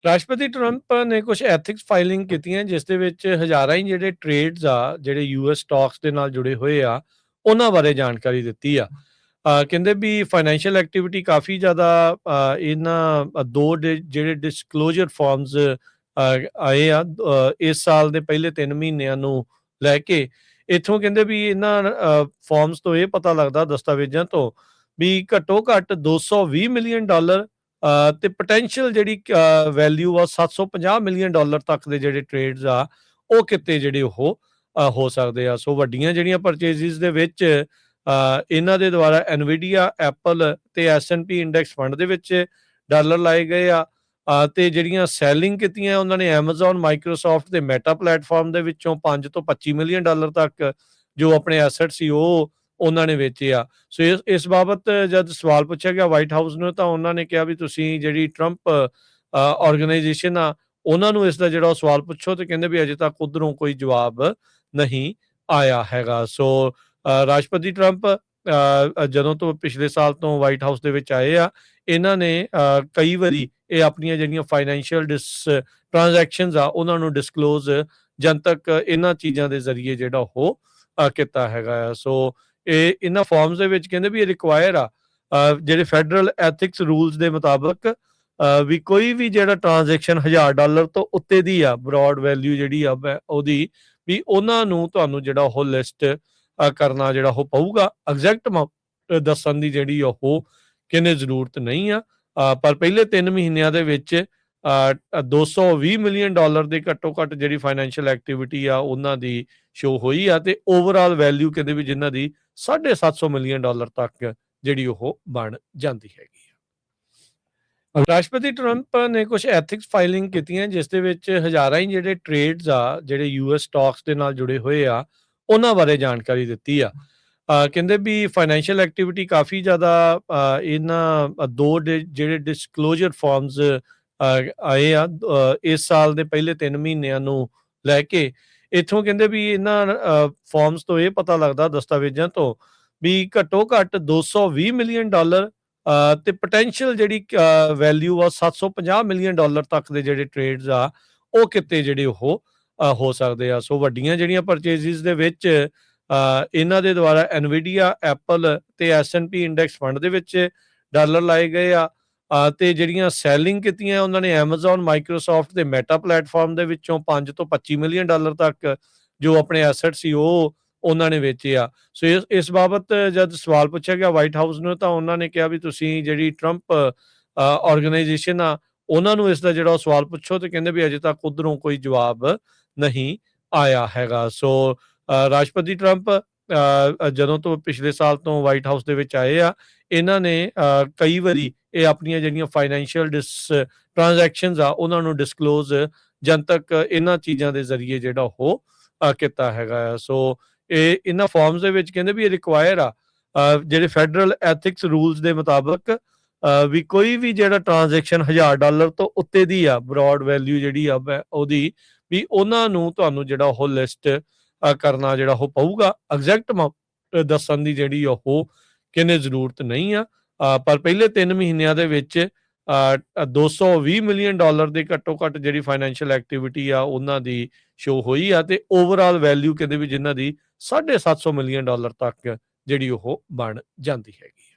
ਰਾਸ਼ਟਰਪਤੀ ਟਰੰਪ ਨੇ ਕੁਝ ਐਥਿਕਸ ਫਾਈਲਿੰਗ ਕੀਤੀਆਂ ਜਿਸ ਦੇ ਵਿੱਚ ਹਜ਼ਾਰਾਂ ਹੀ ਜਿਹੜੇ ਟ੍ਰੇਡਸ ਆ ਜਿਹੜੇ ਯੂਐਸ ਸਟਾਕਸ ਦੇ ਨਾਲ ਜੁੜੇ ਹੋਏ ਆ ਉਹਨਾਂ ਬਾਰੇ ਜਾਣਕਾਰੀ ਦਿੱਤੀ ਆ। ਕਹਿੰਦੇ ਵੀ ਫਾਈਨੈਂਸ਼ੀਅਲ ਐਕਟੀਵਿਟੀ ਕਾਫੀ ਜ਼ਿਆਦਾ ਇਹਨਾਂ ਜਿਹੜੇ ਡਿਸਕਲੋਜ਼ਰ ਫਾਰਮਸ ਆਏ ਆ ਇਸ ਸਾਲ ਦੇ ਪਹਿਲੇ 3 ਮਹੀਨਿਆਂ ਨੂੰ ਲੈ ਕੇ। ਇੱਥੋਂ ਕਹਿੰਦੇ ਵੀ ਇਹਨਾਂ ਫਾਰਮਸ ਤੋਂ ਇਹ ਪਤਾ ਲੱਗਦਾ ਦਸਤਾਵੇਜ਼ਾਂ ਤੋਂ ਵੀ ਘੱਟੋ ਘੱਟ $220 ਮਿਲੀਅਨ ਤੇ ਪੋਟੈਂਸ਼ੀਅਲ ਜਿਹੜੀ ਵੈਲਿਊ ਆ $750 ਮਿਲੀਅਨ ਤੱਕ ਦੇ ਜਿਹੜੇ ਟ੍ਰੇਡਸ ਆ ਉਹ ਕਿਤੇ ਜਿਹੜੇ ਉਹ ਹੋ ਸਕਦੇ ਆ। ਸੋ ਵੱਡੀਆਂ ਜਿਹੜੀਆਂ ਪਰਚੇਜ਼ਸ ਦੇ ਵਿੱਚ ਇਹਨਾਂ ਦੇ ਦੁਆਰਾ ਐਨਵੀਡੀਆ, ਐਪਲ ਤੇ S&P ਇੰਡੈਕਸ ਫੰਡ ਦੇ ਵਿੱਚ ਡਾਲਰ ਲਾਏ ਗਏ ਆ ਤੇ ਜਿਹੜੀਆਂ ਸੈਲਿੰਗ ਕੀਤੀਆਂ ਉਹਨਾਂ ਨੇ ਐਮਾਜ਼ਨ, ਮਾਈਕਰੋਸਾਫਟ ਤੇ ਮੈਟਾ ਪਲੇਟਫਾਰਮ ਦੇ ਵਿੱਚੋਂ 5 ਤੋਂ $25 ਮਿਲੀਅਨ ਤੱਕ ਜੋ ਆਪਣੇ ਐਸੈਟ ਸੀ ਉਹ ਉਹਨਾਂ ਨੇ ਵੇਚੇ ਆ। ਸੋ ਇਸ ਬਾਬਤ ਜਦ ਸਵਾਲ ਪੁੱਛਿਆ ਗਿਆ ਵਾਈਟ ਹਾਊਸ ਨੂੰ ਤਾਂ ਉਹਨਾਂ ਨੇ ਕਿਹਾ ਵੀ ਤੁਸੀਂ ਜਿਹੜੀ ਟਰੰਪ ਆਰਗੇਨਾਈਜੇਸ਼ਨ ਆ ਉਹਨਾਂ ਨੂੰ ਇਸ ਦਾ ਜਿਹੜਾ ਸਵਾਲ ਪੁੱਛੋ ਤੇ ਕਹਿੰਦੇ ਵੀ ਅਜੇ ਤੱਕ ਉਧਰੋਂ ਕੋਈ ਜਵਾਬ ਨਹੀਂ ਆਇਆ ਹੈਗਾ। ਸੋ ਰਾਸ਼ਟਰਪਤੀ ਟਰੰਪ ਜਦੋਂ ਤੋਂ ਪਿਛਲੇ ਸਾਲ ਤੋਂ ਵਾਈਟ ਹਾਊਸ ਦੇ ਵਿੱਚ ਆਏ ਆ ਇਹਨਾਂ ਨੇ ਕਈ ਵਾਰੀ ਇਹ ਆਪਣੀਆਂ ਜਿਹੜੀਆਂ ਫਾਈਨੈਂਸ਼ੀਅਲ ਟ੍ਰਾਂਜੈਕਸ਼ਨਸ ਆ ਉਹਨਾਂ ਨੂੰ ਡਿਸਕਲੋਜ਼ ਜਨਤਕ ਇਹਨਾਂ ਚੀਜ਼ਾਂ ਦੇ ਜ਼ਰੀਏ ਜਿਹੜਾ ਉਹ ਕੀਤਾ ਹੈਗਾ ਆ। ਸੋ ਇਹਨਾਂ ਫਾਰਮਸ ਦੇ ਵਿੱਚ ਕਹਿੰਦੇ ਵੀ ਇਹ ਰਿਕੁਆਇਰ ਆ ਜਿਹੜੇ ਫੈਡਰਲ ਐਥਿਕਸ ਰੂਲਸ ਦੇ ਮੁਤਾਬਕ ਵੀ ਕੋਈ ਵੀ ਜਿਹੜਾ ਟ੍ਰਾਂਜੈਕਸ਼ਨ $1000 ਤੋਂ ਉੱਤੇ ਦੀ ਆ ਬ੍ਰੌਡ ਵੈਲਿਊ ਜਿਹੜੀ ਆ ਉਹਦੀ ਵੀ ਉਹਨਾਂ ਨੂੰ ਤੁਹਾਨੂੰ ਜਿਹੜਾ ਉਹ ਲਿਸਟ ਕਰਨਾ ਜਿਹੜਾ ਉਹ ਪਊਗਾ। ਐਗਜ਼ੈਕਟ ਅਮਾਉਂਟ ਦੱਸਣ ਦੀ ਜਿਹੜੀ ਉਹ ਕਹਿੰਦੇ ਜ਼ਰੂਰਤ ਨਹੀਂ ਆ ਪਰ ਪਹਿਲੇ 3 ਮਹੀਨਿਆਂ ਦੇ ਵਿੱਚ $220 ਮਿਲੀਅਨ ਦੀ ਘੱਟੋ ਘੱਟ ਜਿਹੜੀ ਫਾਈਨੈਂਸ਼ੀਅਲ ਐਕਟੀਵਿਟੀ ਆ ਉਹਨਾਂ ਦੀ ਸ਼ੋ ਹੋਈ ਆ ਤੇ ਓਵਰਆਲ ਵੈਲਿਊ ਕਹਿੰਦੇ ਵੀ ਜਿਨ੍ਹਾਂ ਦੀ $750 ਮਿਲੀਅਨ ਤੱਕ ਜਿਹੜੀ ਉਹ ਬਣ ਜਾਂਦੀ ਹੈਗੀ ਆ। ਰਾਸ਼ਟਰਪਤੀ ਟਰੰਪ ਨੇ ਕੁਝ ਐਥਿਕਸ ਫਾਈਲਿੰਗ ਕੀਤੀਆਂ ਜਿਸ ਦੇ ਵਿੱਚ ਹਜ਼ਾਰਾਂ ਹੀ ਜਿਹੜੇ ਟ੍ਰੇਡਸ ਆ ਜਿਹੜੇ ਯੂਐਸ ਸਟਾਕਸ ਦੇ ਨਾਲ ਜੁੜੇ ਹੋਏ ਆ ਉਹਨਾਂ ਬਾਰੇ ਜਾਣਕਾਰੀ ਦਿੱਤੀ ਆ। ਕਹਿੰਦੇ ਵੀ ਫਾਈਨੈਂਸ਼ੀਅਲ ਐਕਟੀਵਿਟੀ ਕਾਫੀ ਜ਼ਿਆਦਾ ਇਹਨਾਂ ਜਿਹੜੇ ਡਿਸਕਲੋਜ਼ਰ ਫਾਰਮਸ ਆਏ ਆ ਇਸ ਸਾਲ ਦੇ ਪਹਿਲੇ 3 ਮਹੀਨਿਆਂ ਨੂੰ ਲੈ ਕੇ। ਇੱਥੋਂ ਕਹਿੰਦੇ ਵੀ ਇਹਨਾਂ ਫਾਰਮਸ ਤੋਂ ਇਹ ਪਤਾ ਲੱਗਦਾ ਦਸਤਾਵੇਜ਼ਾਂ ਤੋਂ ਵੀ ਘੱਟੋ ਘੱਟ $220 ਮਿਲੀਅਨ ਤੇ ਪੋਟੈਂਸ਼ੀਅਲ ਜਿਹੜੀ ਵੈਲਿਊ ਆ $750 ਮਿਲੀਅਨ ਤੱਕ ਦੇ ਜਿਹੜੇ ਟ੍ਰੇਡਸ ਆ ਉਹ ਕਿਤੇ ਜਿਹੜੇ ਉਹ ਹੋ ਸਕਦੇ ਆ। ਸੋ ਵੱਡੀਆਂ ਜਿਹੜੀਆਂ ਪਰਚੇਜ਼ਸ ਦੇ ਵਿੱਚ ਇਹਨਾਂ ਦੇ ਦੁਆਰਾ ਐਨਵੀਡੀਆ, ਐਪਲ ਤੇ S&P ਇੰਡੈਕਸ ਫੰਡ ਦੇ ਵਿੱਚ ਡਾਲਰ ਲਾਏ ਗਏ ਆ ਤੇ ਜਿਹੜੀਆਂ ਸੈਲਿੰਗ ਕੀਤੀਆਂ ਉਹਨਾਂ ਨੇ ਐਮਾਜ਼ਨ, ਮਾਈਕਰੋਸਾਫਟ ਤੇ ਮੈਟਾ ਪਲੇਟਫਾਰਮ ਦੇ ਵਿੱਚੋਂ 5 ਤੋਂ $25 ਮਿਲੀਅਨ ਤੱਕ ਜੋ ਆਪਣੇ ਐਸੈਟ ਸੀ ਉਹ ਉਹਨਾਂ ਨੇ ਵੇਚੇ ਆ। ਸੋ ਇਸ ਬਾਬਤ ਜਦ ਸਵਾਲ ਪੁੱਛਿਆ ਗਿਆ ਵਾਈਟ ਹਾਊਸ ਨੂੰ ਤਾਂ ਉਹਨਾਂ ਨੇ ਕਿਹਾ ਵੀ ਤੁਸੀਂ ਜਿਹੜੀ ਟਰੰਪ ਆਰਗੇਨਾਈਜੇਸ਼ਨ ਆ ਉਹਨਾਂ ਨੂੰ ਇਸ ਦਾ ਜਿਹੜਾ ਸਵਾਲ ਪੁੱਛੋ ਤੇ ਕਹਿੰਦੇ ਵੀ ਅਜੇ ਤੱਕ ਉਧਰੋਂ ਕੋਈ ਜਵਾਬ ਨਹੀਂ ਆਇਆ ਹੈਗਾ। ਸੋ ਰਾਸ਼ਟਰਪਤੀ ਟਰੰਪ ਜਦੋਂ ਤੋਂ ਪਿਛਲੇ ਸਾਲ ਤੋਂ ਵਾਈਟ ਹਾਊਸ ਦੇ ਵਿੱਚ ਆਏ ਆ ਇਹਨਾਂ ਨੇ ਕਈ ਵਾਰੀ ਇਹ ਆਪਣੀਆਂ ਜਿਹੜੀਆਂ ਫਾਈਨੈਂਸ਼ੀਅਲ ਟ੍ਰਾਂਜੈਕਸ਼ਨਸ ਆ ਉਹਨਾਂ ਨੂੰ ਡਿਸਕਲੋਜ਼ ਜਨਤਕ ਇਹਨਾਂ ਚੀਜ਼ਾਂ ਦੇ ਜ਼ਰੀਏ ਜਿਹੜਾ ਉਹ ਕੀਤਾ ਹੈਗਾ ਆ। ਸੋ ਇਹਨਾਂ ਫਾਰਮਸ ਦੇ ਵਿੱਚ ਕਹਿੰਦੇ ਵੀ ਇਹ ਰਿਕੁਆਇਰ ਆ ਜਿਹੜੇ ਫੈਡਰਲ ਐਥਿਕਸ ਰੂਲਸ ਦੇ ਮੁਤਾਬਕ ਵੀ ਕੋਈ ਵੀ ਜਿਹੜਾ ਟ੍ਰਾਂਜੈਕਸ਼ਨ $1000 ਤੋਂ ਉੱਤੇ ਦੀ ਆ ਬ੍ਰੌਡ ਵੈਲਿਊ ਜਿਹੜੀ ਆ ਉਹਦੀ ਵੀ ਉਹਨਾਂ ਨੂੰ ਤੁਹਾਨੂੰ ਜਿਹੜਾ ਉਹ ਲਿਸਟ ਕਰਨਾ ਜਿਹੜਾ ਉਹ ਪਊਗਾ। ਐਗਜ਼ੈਕਟ ਅਮਾਉਂਟ ਦੱਸਣ ਦੀ ਜਿਹੜੀ ਉਹ ਕਹਿੰਦੇ ਜ਼ਰੂਰਤ ਨਹੀਂ ਆ ਪਰ ਪਹਿਲੇ 3 ਮਹੀਨਿਆਂ ਦੇ ਵਿੱਚ $220 ਮਿਲੀਅਨ ਦੇ ਘੱਟੋ ਘੱਟ ਜਿਹੜੀ ਫਾਈਨੈਂਸ਼ੀਅਲ ਐਕਟੀਵਿਟੀ ਆ ਉਹਨਾਂ ਦੀ ਸ਼ੋ ਹੋਈ ਆ ਤੇ ਓਵਰਆਲ ਵੈਲਿਊ ਕਹਿੰਦੇ ਵੀ ਜਿਨ੍ਹਾਂ ਦੀ $750 ਮਿਲੀਅਨ ਤੱਕ ਜਿਹੜੀ ਉਹ ਬਣ ਜਾਂਦੀ ਹੈਗੀ।